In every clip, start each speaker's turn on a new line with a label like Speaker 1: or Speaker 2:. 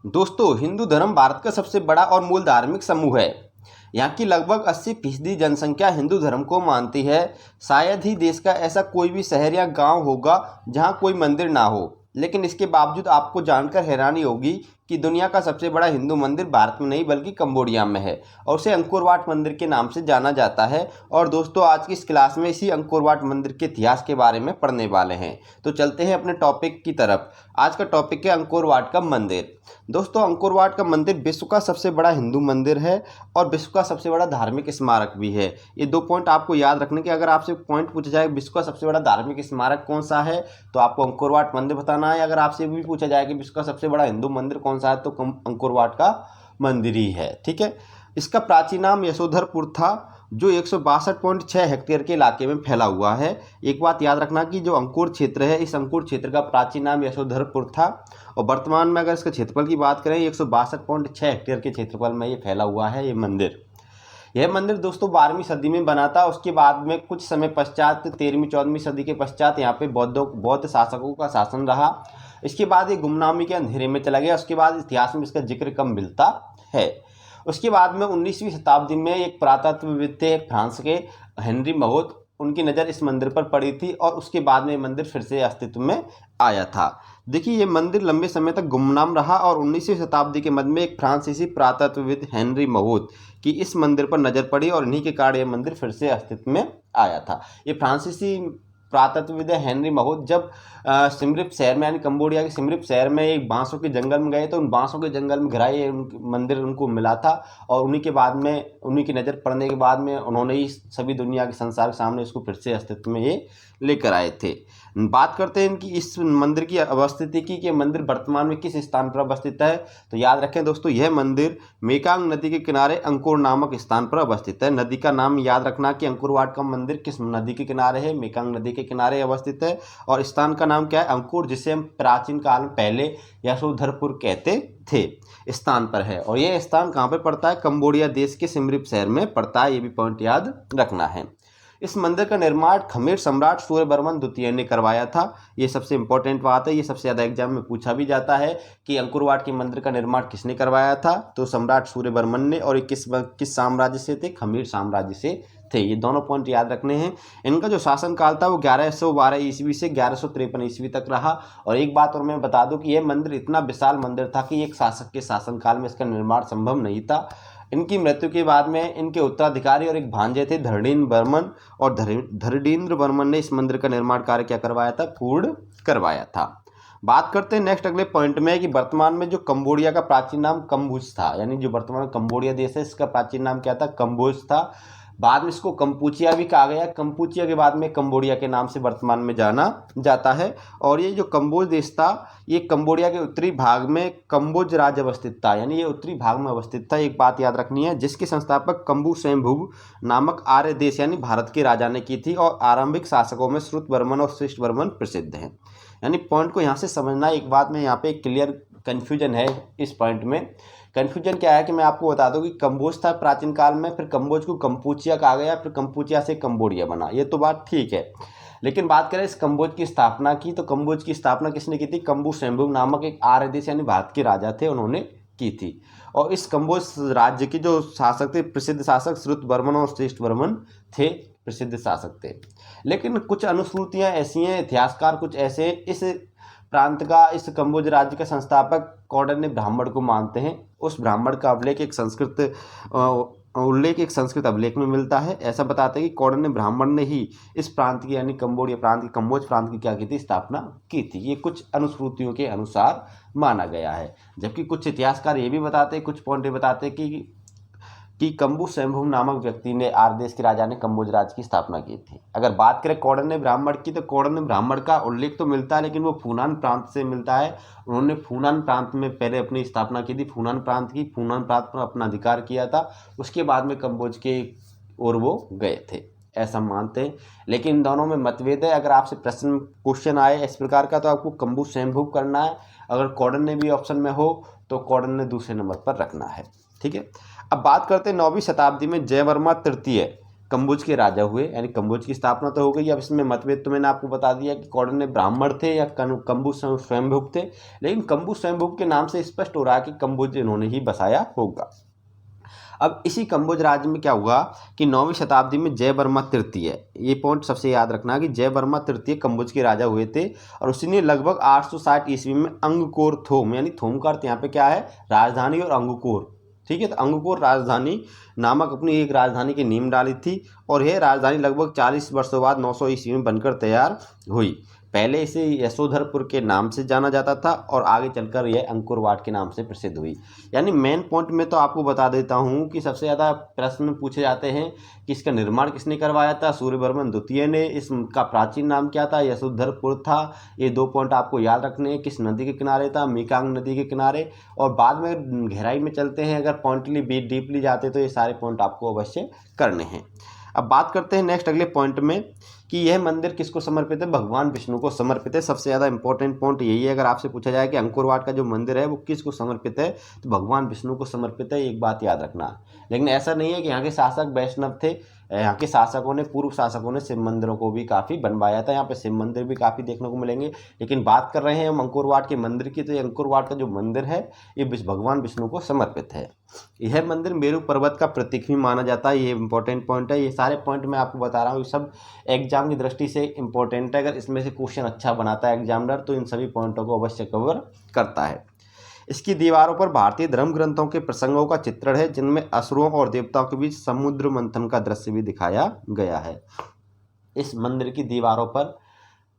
Speaker 1: दोस्तों, हिंदू धर्म भारत का सबसे बड़ा और मूल धार्मिक समूह है। यहाँ की लगभग 80% जनसंख्या हिंदू धर्म को मानती है। शायद ही देश का ऐसा कोई भी शहर या गांव होगा जहाँ कोई मंदिर ना हो। लेकिन इसके बावजूद आपको जानकर हैरानी होगी कि दुनिया का सबसे बड़ा हिंदू मंदिर भारत में नहीं बल्कि कंबोडिया में है और उसे अंकोर वाट मंदिर के नाम से जाना जाता है। और दोस्तों, आज की इस क्लास में इसी अंकोर वाट मंदिर के इतिहास के बारे में पढ़ने वाले हैं। तो चलते हैं अपने टॉपिक की तरफ। आज का टॉपिक है अंकोर वाट का मंदिर। दोस्तों, अंकोर वाट का मंदिर विश्व का सबसे बड़ा हिंदू मंदिर है और विश्व का सबसे बड़ा धार्मिक स्मारक भी है। ये 2 पॉइंट आपको याद रखने के। अगर आपसे पॉइंट पूछा जाए विश्व का सबसे बड़ा धार्मिक स्मारक कौन सा है, तो आपको अंकोर वाट मंदिर बताना है। अगर आपसे भी पूछा जाए कि विश्व का सबसे बड़ा हिंदू मंदिर कौन सा है, तो अंकोर वाट का मंदिर ही है। ठीक है। इसका प्राचीन नाम यशोधरपुर था, जो 162.6 हेक्टेयर के इलाके में फैला हुआ है। एक बात याद रखना कि जो अंकोर क्षेत्र है, इस अंकोर क्षेत्र का प्राचीन नाम यशोधरपुर था और वर्तमान में अगर इसके क्षेत्रफल की बात करें, 162.6 हेक्टेयर के क्षेत्रफल में ये फैला हुआ है ये मंदिर। यह मंदिर दोस्तों 12वीं सदी में बना था। उसके बाद में कुछ समय पश्चात 13वीं-14वीं सदी के पश्चात यहाँ पे बौद्ध शासकों का शासन रहा। इसके बाद ये गुमनामी के अंधेरे में चला गया। उसके बाद इतिहास में इसका जिक्र कम मिलता है। उसके बाद में 19वीं शताब्दी में एक पुरातत्वविद थे फ्रांस के, हेनरी महोत, उनकी नज़र इस मंदिर पर पड़ी थी और उसके बाद में ये मंदिर फिर से अस्तित्व में आया था। देखिए, ये मंदिर लंबे समय तक गुमनाम रहा और 19वीं शताब्दी के मध्य में एक फ्रांसीसी पुरातत्वविद हेनरी महोत की इस मंदिर पर नज़र पड़ी और इन्हीं के कारण ये मंदिर फिर से अस्तित्व में आया था। ये फ्रांसीसी पुरातत्वविद हेनरी महोत जब सिमरिप शहर में, यानी कंबोडिया के सिमरिप शहर में एक बांसों के जंगल में गए, तो उन बांसों के जंगल में घिरा ये मंदिर उनको मिला था और उन्हीं के बाद में, उन्हीं की नज़र पड़ने के बाद में उन्होंने ही सभी दुनिया के संसार के सामने इसको फिर से अस्तित्व में ये लेकर आए थे। बात करते हैं इनकी इस मंदिर की अवस्थिति की, कि मंदिर वर्तमान में किस स्थान पर अवस्थित है। तो याद रखें दोस्तों, यह मंदिर मेकांग नदी के किनारे अंकोर नामक स्थान पर अवस्थित है। नदी का नाम याद रखना कि अंकोर वाट का मंदिर किस नदी के किनारे है, मेकांग नदी के किनारे अवस्थित है। और स्थान का नाम क्या है, अंकुर, जिसे हम प्राचीन काल में पहले यशोधरपुर कहते थे, स्थान पर है। और यह स्थान कहाँ पर पड़ता है, कंबोडिया देश के सिमरिप शहर में पड़ता है। ये भी पॉइंट याद रखना है। इस मंदिर का निर्माण खमेर सम्राट सूर्यवर्मन द्वितीय ने करवाया था। ये सबसे इंपॉर्टेंट बात है, ये सबसे ज़्यादा एग्जाम में पूछा भी जाता है कि अंकोर वाट के मंदिर का निर्माण किसने करवाया था, तो सम्राट सूर्यवर्मन ने। और ये किस साम्राज्य से थे, खमेर साम्राज्य से थे। ये दोनों पॉइंट याद रखने हैं। इनका जो शासनकाल था वो 1112 ईस्वी से 1153 ईस्वी तक रहा। और एक बात और मैं बता दूं कि यह मंदिर इतना विशाल मंदिर था कि एक शासक के शासनकाल में इसका निर्माण संभव नहीं था। इनकी मृत्यु के बाद में इनके उत्तराधिकारी और एक भांजे थे धरणीन्द्र वर्मन, और धरणीन्द्र वर्मन ने इस मंदिर का निर्माण कार्य क्या करवाया था, पूर्ण करवाया था। बात करते हैं नेक्स्ट अगले पॉइंट में कि वर्तमान में जो कंबोडिया का प्राचीन नाम कम्बोज था, यानी जो वर्तमान कंबोडिया देश है इसका प्राचीन नाम क्या था, कम्बोज था। बाद में इसको कंपूचिया भी कहा गया। कंपूचिया के बाद में कंबोडिया के नाम से वर्तमान में जाना जाता है। और ये जो कम्बोज देश था, ये कंबोडिया के उत्तरी भाग में कम्बोज राज्य अवस्थित था, यानी ये उत्तरी भाग में अवस्थित था। एक बात याद रखनी है, जिसके संस्थापक कंबू स्वयंभू नामक आर्य देश यानी भारत के राजा ने की थी। और आरंभिक शासकों में श्रुतवर्मन और शिष्टवर्मन प्रसिद्ध हैं। यानी पॉइंट को यहाँ से समझना। एक बात में यहाँ पे क्लियर कन्फ्यूजन है इस पॉइंट में। कन्फ्यूजन क्या है कि मैं आपको बता दूं कि कम्बोज था प्राचीन काल में, फिर कम्बोज को कंपूचिया कहा गया, फिर कंपूचिया से कंबोडिया बना। ये तो बात ठीक है, लेकिन बात करें इस कम्बोज की स्थापना की, तो कम्बोज की स्थापना किसने की थी, कंबू स्वयंभू नामक एक आर्य देश यानी भारत के राजा थे, उन्होंने की थी। और इस कम्बोज राज्य के जो शासक थे, प्रसिद्ध शासक श्रुतवर्मन और श्रेष्ठवर्मन थे, प्रसिद्ध शासक थे। लेकिन कुछ अनुश्रुतियाँ ऐसी हैं, इतिहासकार कुछ ऐसे इस प्रांत का, इस कम्बोज राज्य का संस्थापक कौंडिन्य ब्राह्मण को मानते हैं। उस ब्राह्मण का उल्लेख एक संस्कृत अभिलेख में मिलता है। ऐसा बताते हैं कि कौंडिन्य ब्राह्मण ने ही इस प्रांत की, यानी कंबोडिया प्रांत की, कम्बोज प्रांत की क्या की थी, स्थापना की थी। ये कुछ अनुश्रुतियों के अनुसार माना गया है। जबकि कुछ इतिहासकार ये भी बताते, कुछ पॉइंट बताते कि कंबू स्वयंभू नामक व्यक्ति ने, आर्य देश के राजा ने कम्बोज राज्य की स्थापना की थी। अगर बात करें कौंडिन्य ब्राह्मण की, तो कौंडिन्य ब्राह्मण का उल्लेख तो मिलता है, लेकिन वो फूनान प्रांत से मिलता है। उन्होंने फूनान प्रांत में पहले अपनी स्थापना की थी, फूनान प्रांत पर अपना अधिकार किया था। उसके बाद में कम्बोज के ओर वो गए थे, ऐसा मानते हैं। लेकिन इन दोनों में मतभेद है। अगर आपसे क्वेश्चन आए इस प्रकार का, तो आपको कंबू स्वयंभू करना है। अगर कौंडिन्य भी ऑप्शन में हो तो कौंडिन्य दूसरे नंबर पर रखना है। ठीक है। अब बात करते हैं 9वीं शताब्दी में जयवर्मा तृतीय कम्बोज के राजा हुए, यानी कम्बोज की स्थापना तो हो गई। अब इसमें मतभेद तो मैंने आपको बता दिया कि कौंडिन्य ब्राह्मण थे या कम्बु स्वयंभुव थे, लेकिन कम्बु स्वयंभुव के नाम से स्पष्ट हो रहा है कि कम्बोज इन्होंने ही बसाया होगा। अब इसी कम्बोज राज्य में क्या हुआ कि 9वीं शताब्दी में जयवर्मा तृतीय, ये पॉइंट सबसे याद रखना कि जयवर्मा तृतीय कम्बोज के राजा हुए थे और उसी ने लगभग 860 ईस्वी में अंगकोर थोम, यानी थोम का अर्थ यहाँ पे क्या है, राजधानी, और अंगकोर, ठीक है, तो अंगकोर राजधानी नामक अपनी एक राजधानी की नींव डाली थी और यह राजधानी लगभग 40 वर्षों बाद 900 ईस्वी में बनकर तैयार हुई। पहले इसे यशोधरपुर के नाम से जाना जाता था और आगे चलकर यह अंकुरवाट के नाम से प्रसिद्ध हुई। यानी मेन पॉइंट में तो आपको बता देता हूँ कि सबसे ज़्यादा प्रश्न पूछे जाते हैं कि इसका निर्माण किसने करवाया था, सूर्यवर्मन द्वितीय ने। इसका प्राचीन नाम क्या था, यशोधरपुर था। ये 2 पॉइंट आपको याद रखने हैं। किस नदी के किनारे था, मेकांग नदी के किनारे। और बाद में गहराई में चलते हैं, अगर पॉइंटली डीपली जाते तो ये सारे पॉइंट आपको अवश्य करने हैं। अब बात करते हैं नेक्स्ट अगले पॉइंट में कि यह मंदिर किसको समर्पित है, भगवान विष्णु को समर्पित है। सबसे ज़्यादा इंपॉर्टेंट पॉइंट यही है। अगर आपसे पूछा जाए कि अंकुरवाट का जो मंदिर है वो किसको समर्पित है, तो भगवान विष्णु को समर्पित है। एक बात याद रखना। लेकिन ऐसा नहीं है कि यहाँ के शासक वैष्णव थे, यहाँ के शासकों ने, पूर्व शासकों ने शिव मंदिरों को भी काफ़ी बनवाया था। यहाँ पे शिव मंदिर भी काफ़ी देखने को मिलेंगे। लेकिन बात कर रहे हैं हम अंकुरवाट के मंदिर की, तो ये अंकुरवाट का जो मंदिर है ये भगवान विष्णु को समर्पित है। यह मंदिर मेरू पर्वत का प्रतीक भी माना जाता है। ये इंपॉर्टेंट पॉइंट है। ये सारे पॉइंट मैं आपको बता रहा हूँ, ये सब एग्जाम की दृष्टि से इंपॉर्टेंट है। अगर इसमें से क्वेश्चन अच्छा बनाता है एग्जामिनर तो इन सभी पॉइंटों को अवश्य कवर करता है। इसकी दीवारों पर भारतीय धर्म ग्रंथों के प्रसंगों का चित्रण है, जिनमें असुरों और देवताओं के बीच समुद्र मंथन का दृश्य भी दिखाया गया है। इस मंदिर की दीवारों पर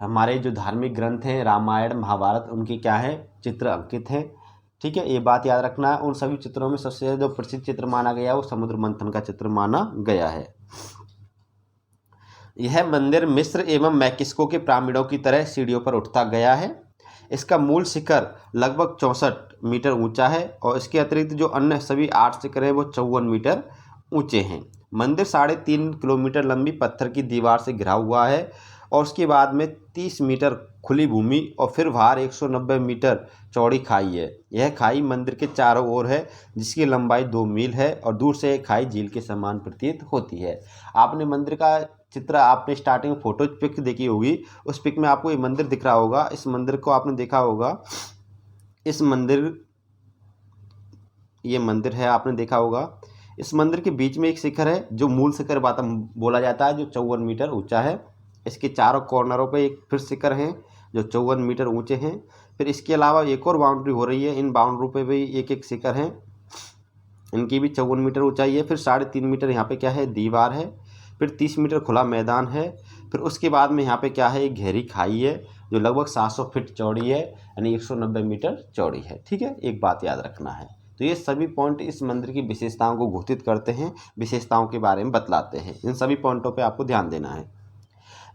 Speaker 1: हमारे जो धार्मिक ग्रंथ हैं, रामायण, महाभारत, उनके क्या है, चित्र अंकित हैं। ठीक है, ये बात याद रखना है। उन सभी चित्रों में सबसे जो प्रसिद्ध चित्र माना गया है वो समुद्र मंथन का चित्र माना गया है। यह मंदिर मिस्र एवं मैक्सिको के पिरामिडों की तरह सीढ़ियों पर उठता गया है। इसका मूल शिखर लगभग 64 मीटर ऊंचा है और इसके अतिरिक्त जो अन्य सभी 8 शिखर हैं वो 54 मीटर ऊंचे हैं। मंदिर 3.5 किलोमीटर लंबी पत्थर की दीवार से घिरा हुआ है और उसके बाद में 30 मीटर खुली भूमि और फिर बाहर 190 मीटर चौड़ी खाई है। यह खाई मंदिर के चारों ओर है, जिसकी लंबाई 2 मील है और दूर से यह खाई झील के समान प्रतीत होती है। आपने मंदिर का चित्र, आपने स्टार्टिंग में फोटो पिक देखी होगी, उस पिक में आपको ये मंदिर दिख रहा होगा। इस मंदिर को आपने देखा होगा, इस मंदिर, ये मंदिर है, आपने देखा होगा। इस मंदिर के बीच में एक शिखर है जो मूल शिखर बोला जाता है, जो 54 मीटर ऊंचा है। इसके चारों कॉर्नरों पे एक फिर शिखर हैं जो 54 मीटर ऊंचे हैं। फिर इसके अलावा एक और बाउंड्री हो रही है, इन बाउंड्री पे भी एक एक शिखर हैं, इनकी भी 54 मीटर ऊंचाई है। फिर 3.5 मीटर यहाँ पे क्या है, दीवार है। फिर 30 मीटर खुला मैदान है। फिर उसके बाद में यहाँ पे क्या है, एक गहरी खाई है जो लगभग 700 फीट चौड़ी है, यानी 190 मीटर चौड़ी है। ठीक है, एक बात याद रखना है। तो ये सभी पॉइंट इस मंदिर की विशेषताओं को घोषित करते हैं, विशेषताओं के बारे में बतलाते हैं। इन सभी पॉइंटों पे आपको ध्यान देना है।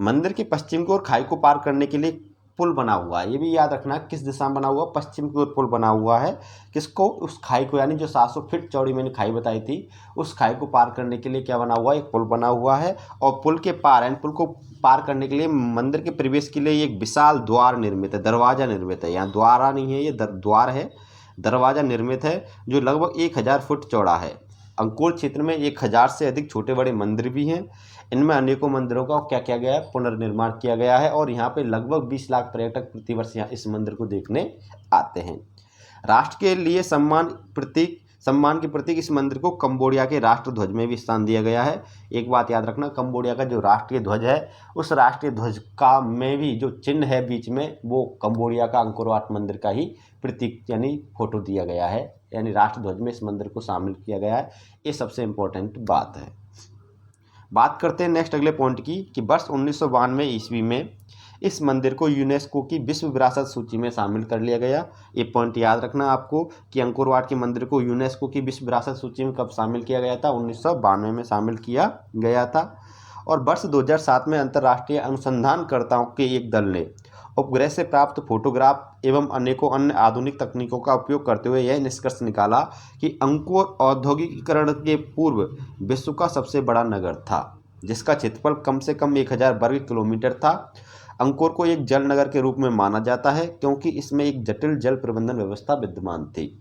Speaker 1: मंदिर के पश्चिम की ओर खाई को पार करने के लिए पुल बना हुआ है। ये भी याद रखना, किस दिशा में बना हुआ, पश्चिम की ओर पुल बना हुआ है। किसको, उस खाई को, यानी जो 700 फीट चौड़ी मैंने खाई बताई थी, उस खाई को पार करने के लिए क्या बना हुआ है, एक पुल बना हुआ है। और पुल के पार, यानी पुल को पार करने के लिए मंदिर के प्रवेश के लिए एक विशाल द्वार निर्मित है, दरवाजा निर्मित है। यहाँ द्वारा नहीं है, ये द्वार है, दरवाजा निर्मित है जो लगभग 1000 फुट चौड़ा है। अंकोल क्षेत्र में 1000 से अधिक छोटे बड़े मंदिर भी हैं। इनमें अनेकों मंदिरों का क्या किया गया है, पुनर्निर्माण किया गया है और यहाँ पे लगभग 20 लाख पर्यटक प्रतिवर्ष यहाँ इस मंदिर को देखने आते हैं। राष्ट्र के लिए सम्मान के प्रतीक इस मंदिर को कंबोडिया के राष्ट्र ध्वज में भी स्थान दिया गया है। एक बात याद रखना, कंबोडिया का जो राष्ट्रीय ध्वज है, उस राष्ट्रीय ध्वज का में भी जो चिन्ह है बीच में, वो कंबोडिया का अंकुरवाट मंदिर का ही प्रतीक यानी फोटो दिया गया है, यानी राष्ट्र ध्वज में इस मंदिर को शामिल किया गया है। ये सबसे इम्पोर्टेंट बात है। बात करते हैं नेक्स्ट अगले पॉइंट की कि वर्ष 1992 ईस्वी में इस मंदिर को यूनेस्को की विश्व विरासत सूची में शामिल कर लिया गया। ये पॉइंट याद रखना आपको कि अंकुरवाट के मंदिर को यूनेस्को की विश्व विरासत सूची में कब शामिल किया गया था, 1992 में शामिल किया गया था। और वर्ष 2007 में अंतर्राष्ट्रीय अनुसंधानकर्ताओं के एक दल ने उपग्रह से प्राप्त फोटोग्राफ एवं अनेकों अन्य आधुनिक तकनीकों का उपयोग करते हुए यह निष्कर्ष निकाला कि अंकुर औद्योगिकीकरण के पूर्व विश्व का सबसे बड़ा नगर था, जिसका क्षेत्रफल कम से कम 1000 वर्ग किलोमीटर था। अंकोर को एक जल नगर के रूप में माना जाता है क्योंकि इसमें एक जटिल जल प्रबंधन व्यवस्था विद्यमान थी।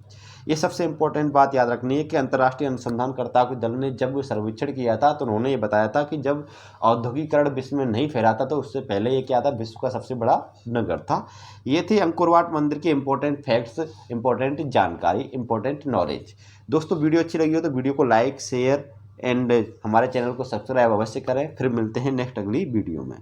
Speaker 1: ये सबसे इम्पोर्टेंट बात याद रखनी है कि अंतर्राष्ट्रीय अनुसंधानकर्ताओं के दल ने जब सर्वेक्षण किया था तो उन्होंने ये बताया था कि जब औद्योगिकरण विश्व में नहीं फैला था तो उससे पहले ये क्या था, विश्व का सबसे बड़ा नगर था। ये थी अंकोर वाट मंदिर के इंपॉर्टेंट फैक्ट्स, इंपॉर्टेंट जानकारी, इंपॉर्टेंट नॉलेज। दोस्तों वीडियो अच्छी लगी हो तो वीडियो को लाइक, शेयर एंड हमारे चैनल को सब्सक्राइब अवश्य करें। फिर मिलते हैं नेक्स्ट अगली वीडियो में।